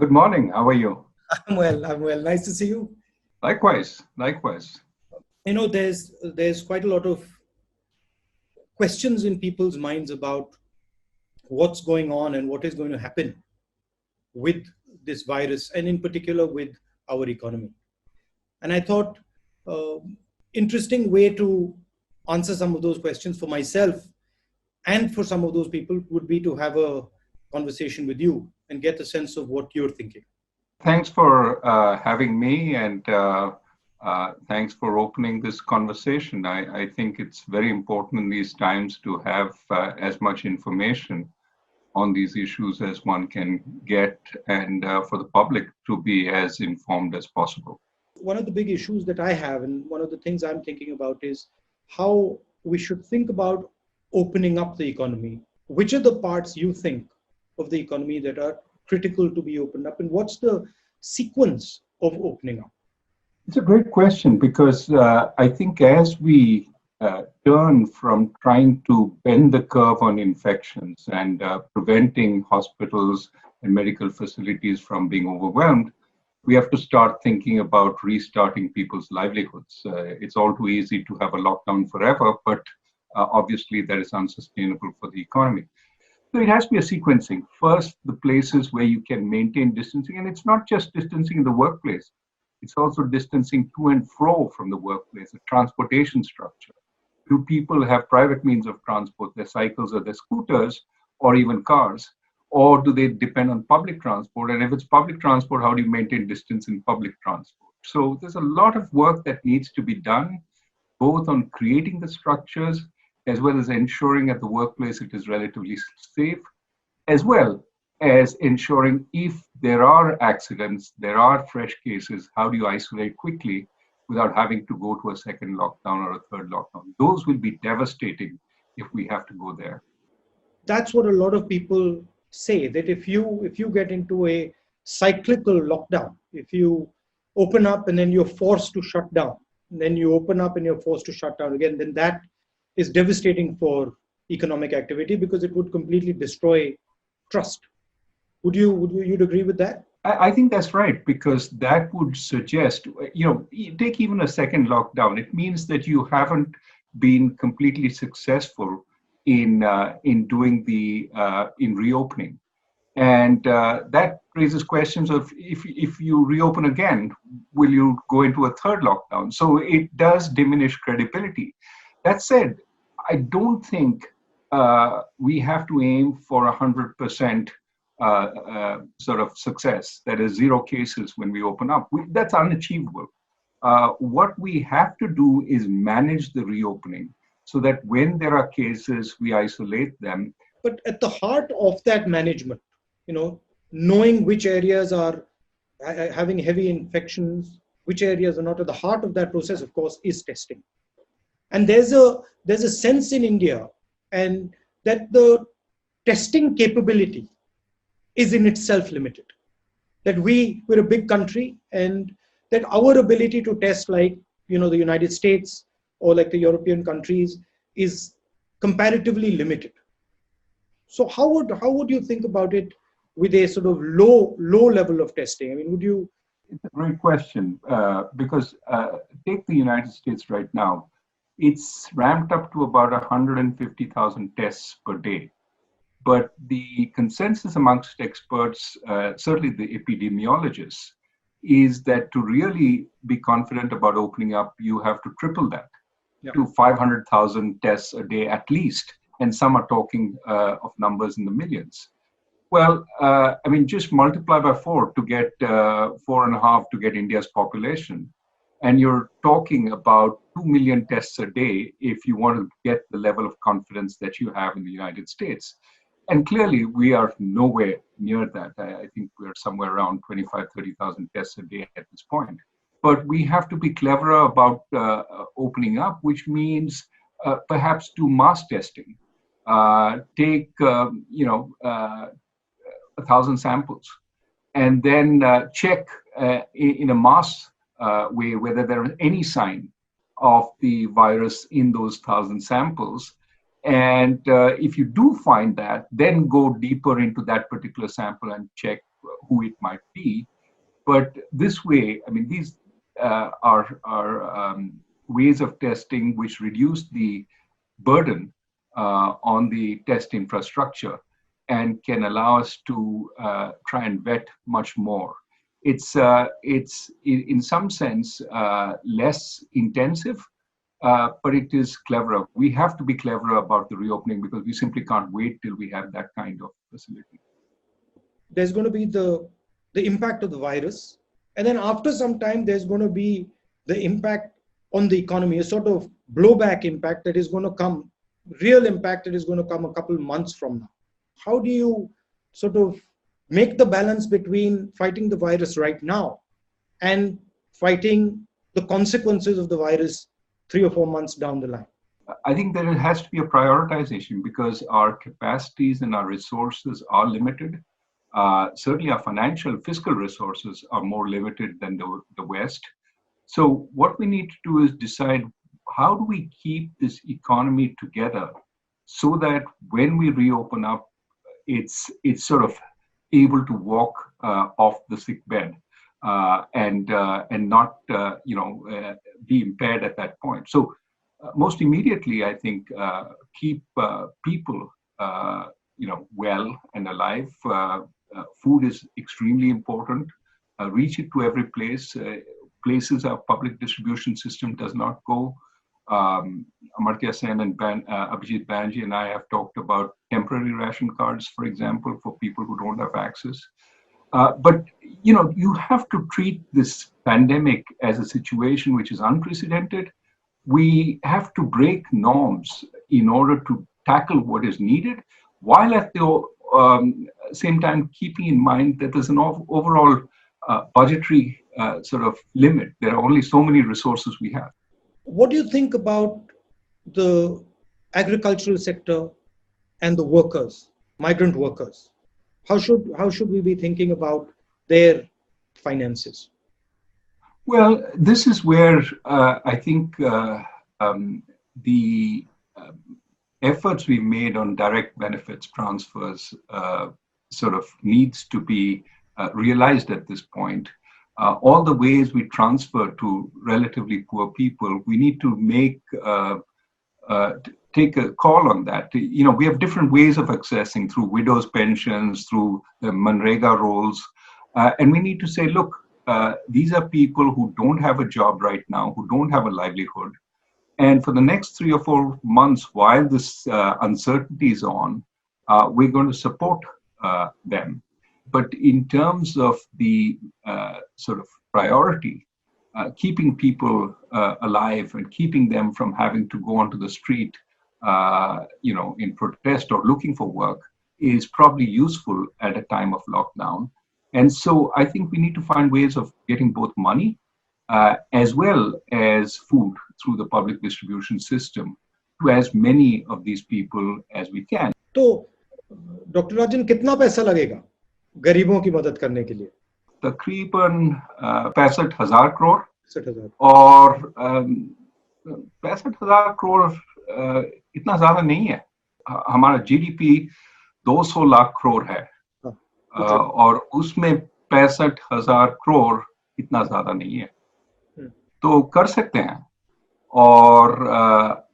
Good morning. How are you? I'm well. Nice to see you. Likewise. There's quite a lot of questions in people's minds about what's going on and what is going to happen with this virus, and in particular with our economy. And I thought, uh, interesting way to answer some of those questions for myself and for some of those people would be to have a conversation with you and get a sense of what you're thinking. Thanks for having me, and thanks for opening this conversation. I think it's very important in these times to have as much information on these issues as one can get, and for the public to be as informed as possible. One of the big issues that I have, and one of the things I'm thinking about, is how we should think about opening up the economy. Which are the parts you think of the economy that are critical to be opened up, and what's the sequence of opening up? It's a great question because I think as we turn from trying to bend the curve on infections and preventing hospitals and medical facilities from being overwhelmed, we have to start thinking about restarting people's livelihoods. It's all too easy to have a lockdown forever, but obviously that is unsustainable for the economy. So it has to be a sequencing. First, the places where you can maintain distancing, and it's not just distancing in the workplace, it's also distancing to and fro from the workplace, a transportation structure. Do people have private means of transport, their cycles or their scooters, or even cars? Or do they depend on public transport? And if it's public transport, how do you maintain distance in public transport? So there's a lot of work that needs to be done, both on creating the structures, as well as ensuring at the workplace it is relatively safe, as well as ensuring if there are accidents, there are fresh cases, how do you isolate quickly without having to go to a second lockdown or a third lockdown? Those will be devastating if we have to go there. That's what a lot of people say, that if you get into a cyclical lockdown, if you open up and then you're forced to shut down, and then you open up and you're forced to shut down again, then that is devastating for economic activity because it would completely destroy trust. You'd agree with that? I think that's right, because that would suggest, take even a second lockdown. It means that you haven't been completely successful in doing in reopening, and that raises questions of if you reopen again, will you go into a third lockdown? So it does diminish credibility. That said, I don't think we have to aim for 100% sort of success, that is zero cases when we open up. That's unachievable. What we have to do is manage the reopening so that when there are cases, we isolate them. But at the heart of that management, knowing which areas are having heavy infections, which areas are not, at the heart of that process, of course, is testing. And there's a sense in India, and that the testing capability is in itself limited. That we're a big country, and that our ability to test, like the United States or like the European countries, is comparatively limited. So how would you think about it with a sort of low level of testing? I mean, would you? It's a great question, because take the United States right now. It's ramped up to about 150,000 tests per day. But the consensus amongst experts, certainly the epidemiologists, is that to really be confident about opening up, you have to triple that to 500,000 tests a day at least. And some are talking of numbers in the millions. Well, just multiply by 4 to get 4.5 to get India's population. And you're talking about 2 million tests a day if you want to get the level of confidence that you have in the United States. And clearly, we are nowhere near that. I think we're somewhere around 25, 30,000 tests a day at this point. But we have to be cleverer about opening up, which means perhaps do mass testing. Take 1,000 samples, and then check in a mass way whether there is any sign of the virus in those 1,000 samples. And if you do find that, then go deeper into that particular sample and check who it might be. But this way, I mean, these are ways of testing which reduce the burden on the test infrastructure and can allow us to try and vet much more. It's in some sense less intensive, but it is cleverer. We have to be cleverer about the reopening because we simply can't wait till we have that kind of facility. There's going to be the impact of the virus, and then after some time there's going to be the impact on the economy, a sort of blowback impact that is going to come, real impact that is going to come a couple months from now. How do you sort of make the balance between fighting the virus right now and fighting the consequences of the virus 3 or 4 months down the line? I think there has to be a prioritization because our capacities and our resources are limited. Certainly our financial, fiscal resources are more limited than the West. So what we need to do is decide, how do we keep this economy together so that when we reopen up, it's sort of able to walk off the sick bed and not be impaired at that point. So most immediately, I think keep people well and alive. Food is extremely important. Reach it to every place. Places our public distribution system does not go. Amartya Sen and Abhijit Banerjee and I have talked about temporary ration cards, for example, for people who don't have access. But you have to treat this pandemic as a situation which is unprecedented. We have to break norms in order to tackle what is needed, while at the same time keeping in mind that there's an overall budgetary sort of limit. There are only so many resources we have. What do you think about the agricultural sector and the workers, migrant workers? How should we be thinking about their finances? Well, this is where I think the efforts we made on direct benefits transfers sort of needs to be realized at this point. All the ways we transfer to relatively poor people, we need to take a call on that. We have different ways of accessing through widows' pensions, through the Manrega rolls, and we need to say, look, these are people who don't have a job right now, who don't have a livelihood. And for the next 3 or 4 months, while this uncertainty is on, we're going to support them. But in terms of the sort of priority, keeping people alive and keeping them from having to go onto the street, in protest or looking for work is probably useful at a time of lockdown. And so I think we need to find ways of getting both money as well as food through the public distribution system to as many of these people as we can. तो doctor राजन, कितना पैसा लगेगा गरीबों की मदद करने के लिए? तकरीबन 65,000 करोड़ 60,000 और 65,000 करोड़ इतना ज्यादा नहीं है. हमारा जीडीपी 200 लाख करोड़ है और उसमें 65,000 करोड़ इतना ज्यादा नहीं है, तो कर सकते हैं. और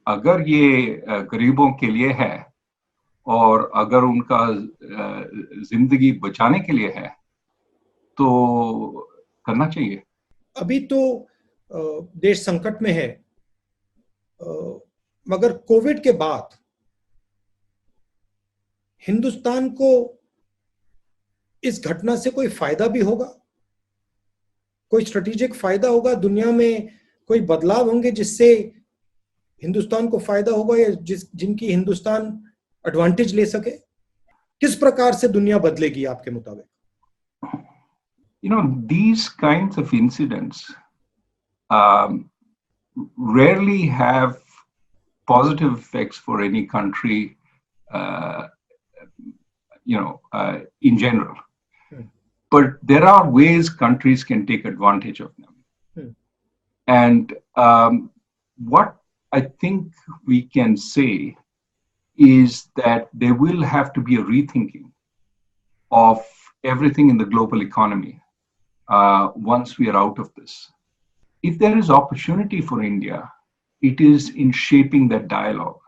अगर ये गरीबों के लिए है और अगर उनका जिंदगी बचाने के लिए है तो करना चाहिए. अभी तो देश संकट में है, मगर कोविड के बाद हिंदुस्तान को इस घटना से कोई फायदा भी होगा, कोई स्ट्रेटेजिक फायदा होगा, दुनिया में कोई बदलाव होंगे जिससे हिंदुस्तान को फायदा होगा या जिनकी हिंदुस्तान एडवांटेज ले सके? किस प्रकार से दुनिया बदलेगी आपके मुताबिक? These kinds of incidents rarely have positive effects for any country, in general. But there are ways countries can take advantage of them. And what I think we can say is that there will have to be a rethinking of everything in the global economy once we are out of this. If there is opportunity for India, it is in shaping that dialogue,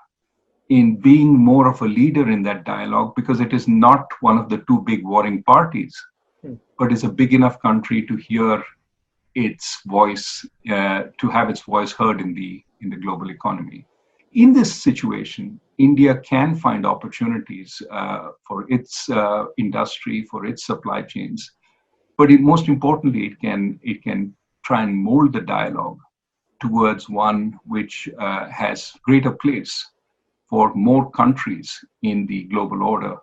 in being more of a leader in that dialogue, because it is not one of the two big warring parties, but is a big enough country to hear its voice, to have its voice heard in the global economy. In this situation, India can find opportunities for its industry, for its supply chains, but most importantly, it can try and mold the dialogue towards one which has greater place for more countries in the global order,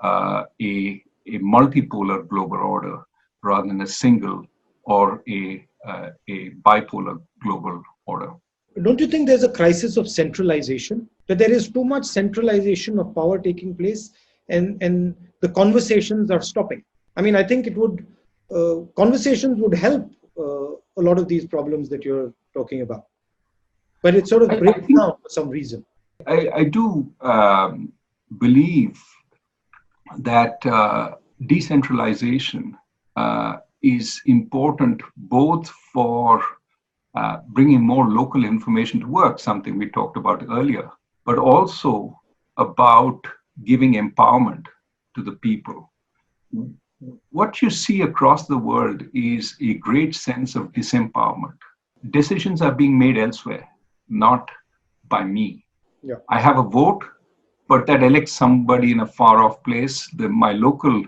a multipolar global order rather than a single or a bipolar global order. Don't you think there's a crisis of centralization? That there is too much centralization of power taking place, and the conversations are stopping. I mean, I think it would conversations would help a lot of these problems that you're talking about, but it sort of breaks down for some reason. I do believe that decentralization is important both for bringing more local information to work, something we talked about earlier, but also about giving empowerment to the people. What you see across the world is a great sense of disempowerment. Decisions are being made elsewhere, not by me. Yeah. I have a vote, but that elects somebody in a far off place. My local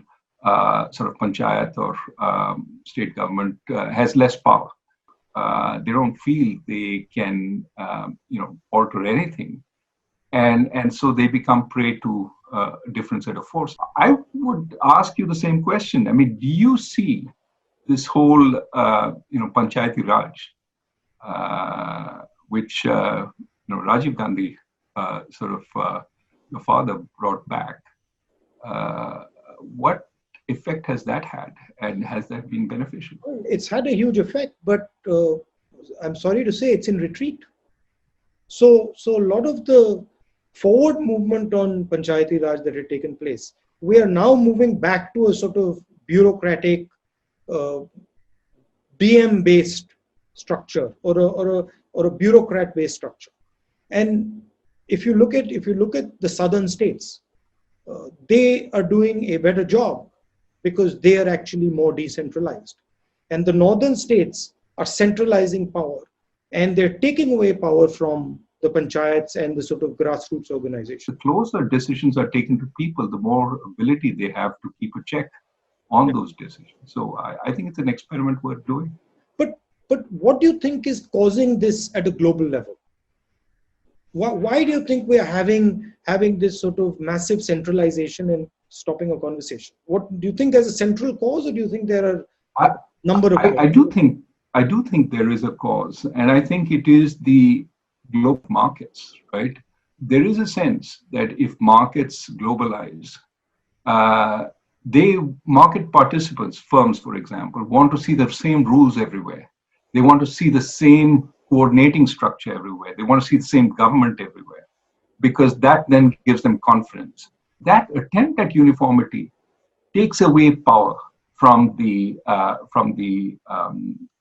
sort of panchayat or state government has less power. They don't feel they can, alter anything, and so they become prey to a different set of force. I would ask you the same question. I mean, do you see this whole, Panchayati Raj, which Rajiv Gandhi, your father brought back? What effect has that had, and has that been beneficial? It's had a huge effect, but I'm sorry to say it's in retreat. So a lot of the forward movement on Panchayati Raj that had taken place, we are now moving back to a sort of bureaucratic, BM-based structure or a bureaucrat-based structure. And if you look at the southern states, they are doing a better job because they are actually more decentralized. And the northern states are centralizing power, and they're taking away power from the panchayats and the sort of grassroots organization. The closer decisions are taken to people, the more ability they have to keep a check on those decisions. So I think it's an experiment worth doing. But what do you think is causing this at a global level? Why do you think we are having this sort of massive centralization and stopping a conversation? What do you think there's a central cause, or do you think there are a number of causes? I do think there is a cause, and I think it is the global markets, right? There is a sense that if markets globalize, market participants, firms, for example, want to see the same rules everywhere. They want to see the same coordinating structure everywhere. They want to see the same government everywhere, because that then gives them confidence. That attempt at uniformity takes away power from the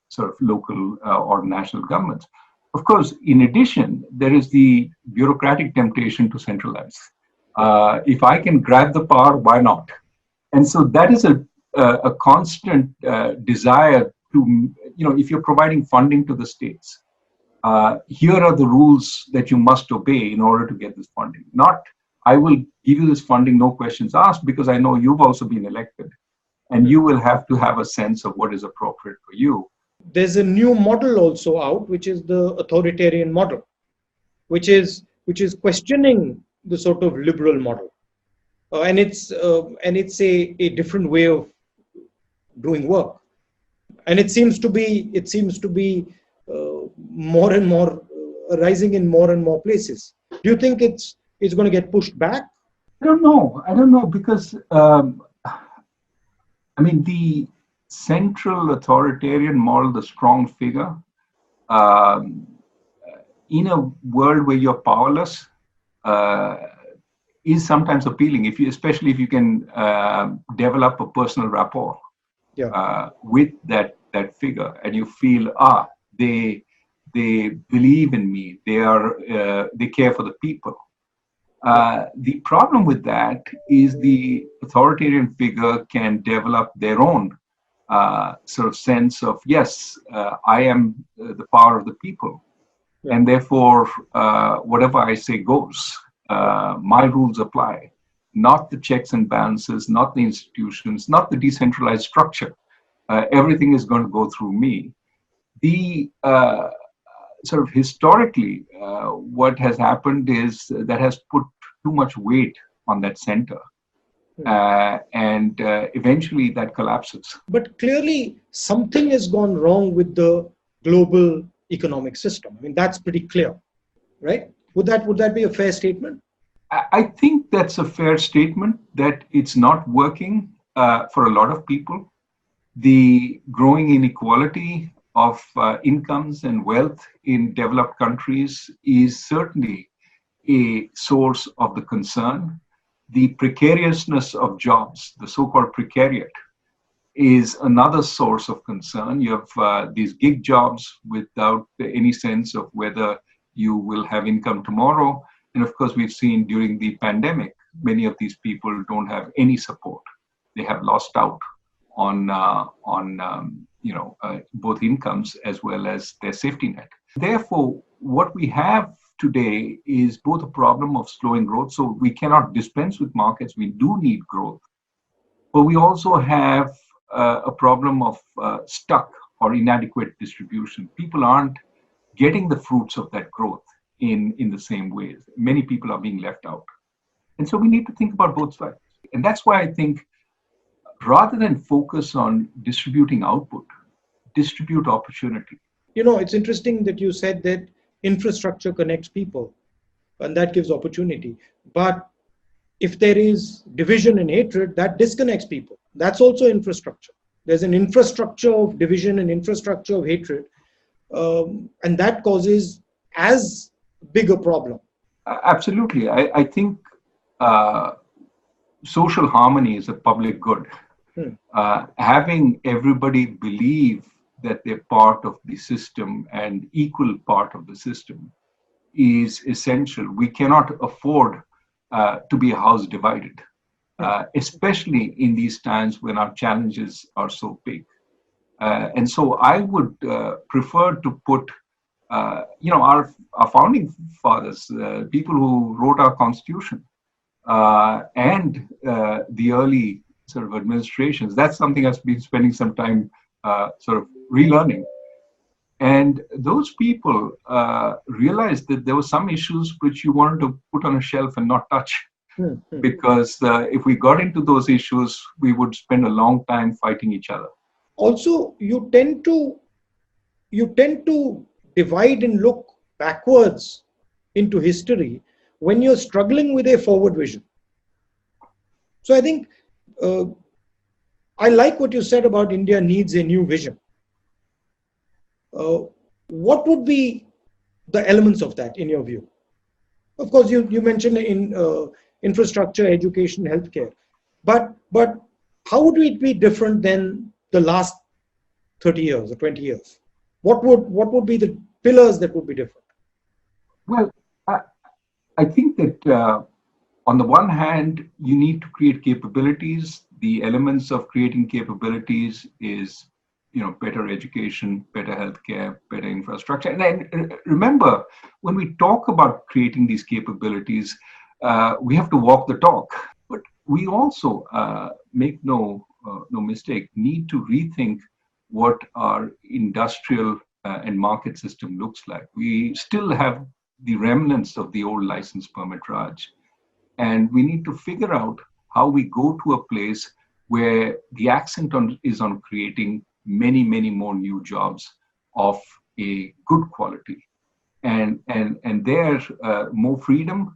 sort of local or national governments. Of course, in addition, there is the bureaucratic temptation to centralize. If I can grab the power, why not? And so that is a constant desire to, if you're providing funding to the states, here are the rules that you must obey in order to get this funding. Not, I will give you this funding, no questions asked, because I know you've also been elected, and you will have to have a sense of what is appropriate for you. There's a new model also out, which is the authoritarian model, which is questioning the sort of liberal model, and it's a different way of doing work, and it seems to be more and more rising in more and more places. Do you think it's going to get pushed back? I don't know, because the central authoritarian model, the strong figure, in a world where you're powerless, is sometimes appealing, especially if you can develop a personal rapport with that figure, and you feel they believe in me, they care for the people. The problem with that is the authoritarian figure can develop their own sort of sense of, yes, I am the power of the people, and therefore whatever I say goes. My rules apply, not the checks and balances, not the institutions, not the decentralized structure. Everything is going to go through me. The sort of historically, what has happened is that has put too much weight on that center. And eventually that collapses. But clearly, something has gone wrong with the global economic system. I mean, that's pretty clear, right? Would that be a fair statement? I think that's a fair statement, that it's not working for a lot of people. The growing inequality of incomes and wealth in developed countries is certainly a source of the concern. The precariousness of jobs, the so-called precariat, is another source of concern. You have these gig jobs without any sense of whether you will have income tomorrow. And of course, we've seen during the pandemic, many of these people don't have any support. They have lost out on both incomes as well as their safety net. Therefore, what we have today is both a problem of slowing growth. So we cannot dispense with markets. We do need growth. But we also have a problem of stuck or inadequate distribution. People aren't getting the fruits of that growth in the same ways. Many people are being left out. And so we need to think about both sides. And that's why I think rather than focus on distributing output, distribute opportunity. You know, it's interesting that you said that infrastructure connects people and that gives opportunity. But if there is division and hatred, that disconnects people. That's also infrastructure. There's an infrastructure of division and infrastructure of hatred. And that causes as big a problem. Absolutely. I think social harmony is a public good. Having everybody believe that they're part of the system and equal part of the system is essential. We cannot afford to be a house divided, especially in these times when our challenges are so big. And so I would prefer to put, our founding fathers, people who wrote our constitution, and the early sort of administrations. That's something I've been spending some time sort of relearning. And those people realized that there were some issues which you wanted to put on a shelf and not touch. Because if we got into those issues, we would spend a long time fighting each other. Also, you tend to divide and look backwards into history when you're struggling with a forward vision. So I think I like what you said about India needs a new vision. What would be the elements of that in your view? Of course, you mentioned in infrastructure, education, healthcare, but how would it be different than the last 30 years or 20 years? What would be the pillars that would be different? Well, I think that on the one hand, you need to create capabilities. The elements of creating capabilities is, better education, better healthcare, better infrastructure. And remember, when we talk about creating these capabilities, we have to walk the talk. But we also, make no mistake, need to rethink what our industrial and market system looks like. We still have the remnants of the old license permit Raj. And we need to figure out how we go to a place where the accent is on creating many, many more new jobs of a good quality. And there, more freedom,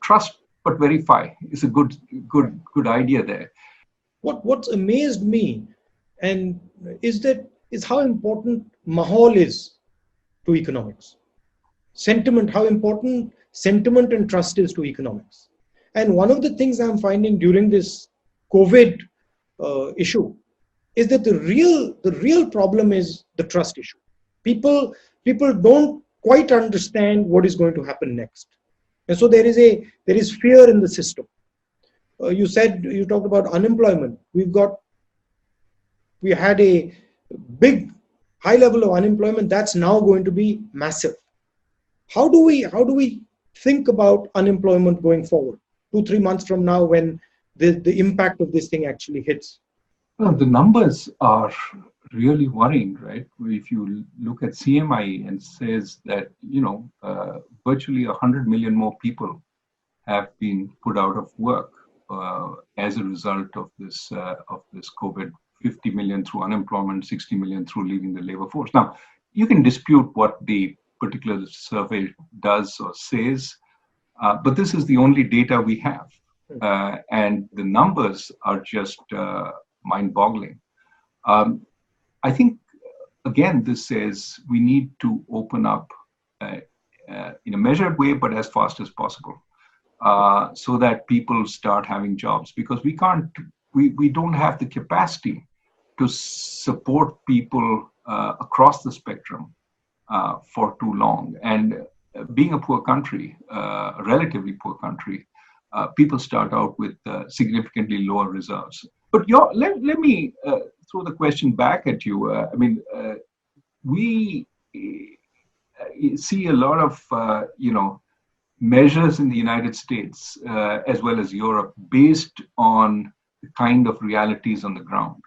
trust but verify is a good idea there. What's amazed me and is how important mahal is to economics. Sentiment, how important sentiment and trust is to economics. And one of the things I'm finding during this COVID issue is that the real problem is the trust issue. People don't quite understand what is going to happen next, and so there is fear in the system. You talked about unemployment. We had a big high level of unemployment that's now going to be massive. How do we think about unemployment going forward 2-3 months from now, when the impact of this thing actually hits? Well, the numbers are really worrying, right? If you look at CMI and says that, virtually 100 million more people have been put out of work as a result of this COVID. 50 million through unemployment, 60 million through leaving the labor force. Now, you can dispute what the particular survey does or says, but this is the only data we have. And the numbers are just mind-boggling. I think, again, this says we need to open up in a measured way, but as fast as possible, so that people start having jobs, because we don't have the capacity to support people across the spectrum for too long. And being a poor country, a relatively poor country, people start out with significantly lower reserves. But let me throw the question back at you. We see a lot of measures in the United States as well as Europe based on the kind of realities on the ground.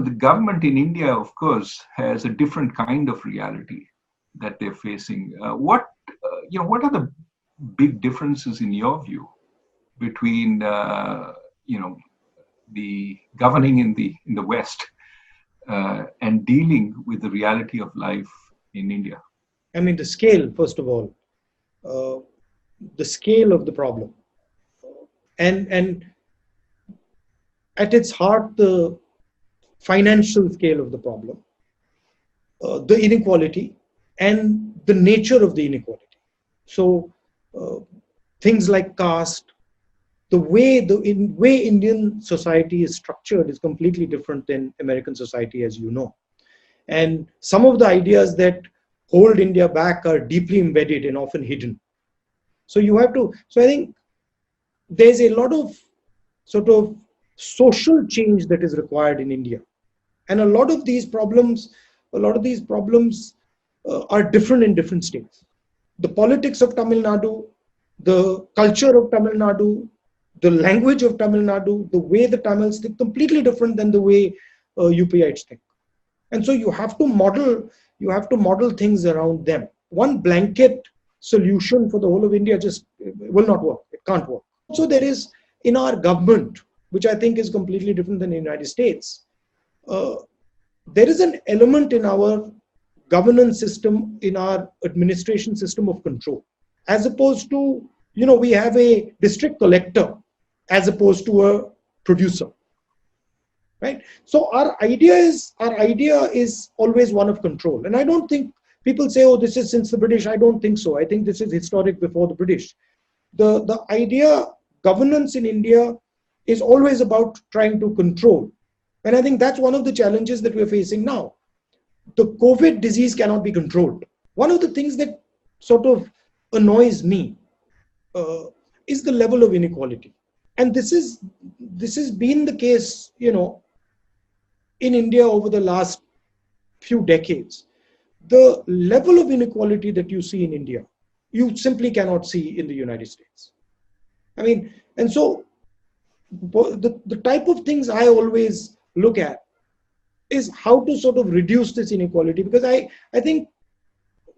The government in India, of course, has a different kind of reality that they're facing. What are the big differences in your view between the governing in the West and dealing with the reality of life in India? I mean, the scale, first of all, the scale of the problem, and at its heart, the financial scale of the problem, the inequality, and the nature of the inequality. So things like caste, the way Indian society is structured is completely different than American society, as you know. And some of the ideas that hold India back are deeply embedded and often hidden. So I think there's a lot of sort of social change that is required in India. And a lot of these problems are different in different states. The politics of Tamil Nadu, the culture of Tamil Nadu, the language of Tamil Nadu, the way the Tamils think, completely different than the way UPites think. And so you have to model things around them. One blanket solution for the whole of India just will not work. It can't work. So there is, in our government, which I think is completely different than the United States, there is an element in our governance system, in our administration system of control, as opposed to, we have a district collector as opposed to a producer, right? So our idea is always one of control. And I don't think people say, oh, this is since the British. I don't think so. I think this is historic before the British. The idea, governance in India is always about trying to control. And I think that's one of the challenges that we're facing now. The COVID disease cannot be controlled. One of the things that sort of annoys me is the level of inequality. And this has been the case, in India over the last few decades. The level of inequality that you see in India, you simply cannot see in the United States. I mean, and so the type of things I always look at is how to sort of reduce this inequality, because I think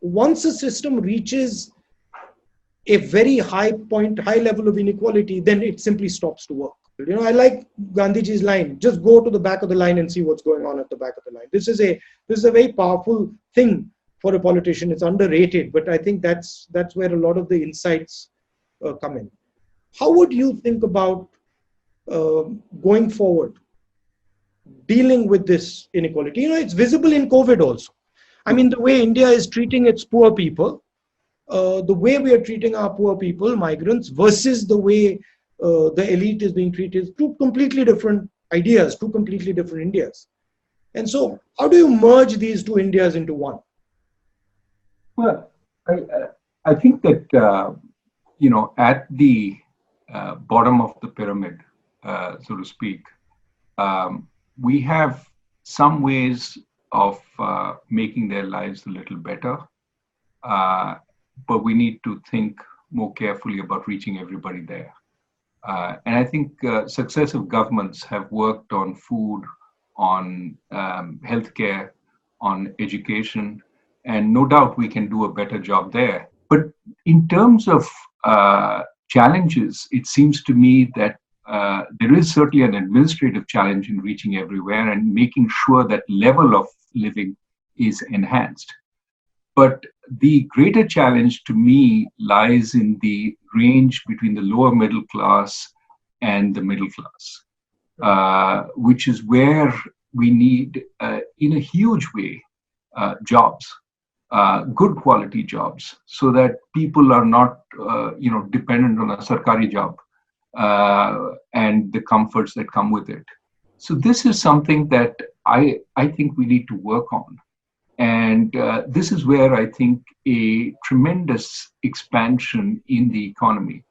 once a system reaches a very high level of inequality, then it simply stops to work. I like Gandhiji's line, just go to the back of the line and see what's going on at the back of the line. This is a very powerful thing for a politician. It's underrated, but I think that's where a lot of the insights come in. How would you think about going forward, dealing with this inequality? It's visible in COVID also. I mean, the way India is treating its poor people, the way we are treating our poor people, migrants, versus the way the elite is being treated, two completely different ideas, two completely different Indias. And so, how do you merge these two Indias into one? Well, I think that, at the bottom of the pyramid, so to speak, we have some ways of making their lives a little better, but we need to think more carefully about reaching everybody there. And I think successive governments have worked on food, on healthcare, on education, and no doubt we can do a better job there. But in terms of challenges, it seems to me that there is certainly an administrative challenge in reaching everywhere and making sure that level of living is enhanced. But the greater challenge to me lies in the range between the lower middle class and the middle class, which is where we need, in a huge way, jobs, good quality jobs, so that people are not, dependent on a sarkari job and the comforts that come with it. So this is something that I think we need to work on. And this is where I think a tremendous expansion in the economy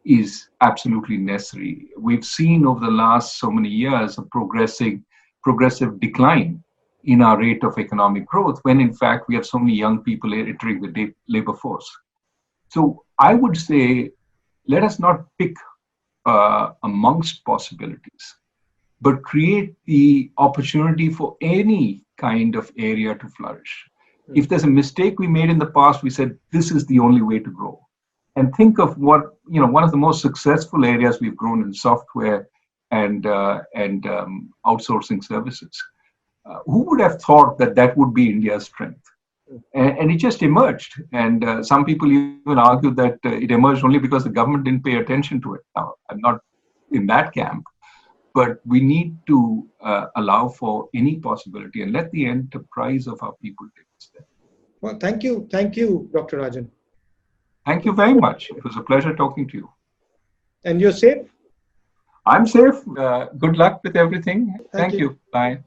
is absolutely necessary. We've seen over the last so many years a progressive decline in our rate of economic growth, when in fact we have so many young people entering the labor force. So I would say, let us not pick amongst possibilities, but create the opportunity for any kind of area to flourish. If there's a mistake we made in the past, we said, this is the only way to grow. And think of what, one of the most successful areas we've grown in software and outsourcing services. Who would have thought that that would be India's strength? And it just emerged. And some people even argue that it emerged only because the government didn't pay attention to it. Now, I'm not in that camp. But we need to allow for any possibility and let the enterprise of our people take a step. Well, thank you, Dr. Rajan. Thank you very much. It was a pleasure talking to you. And you're safe? I'm safe. Good luck with everything. Thank you. Bye.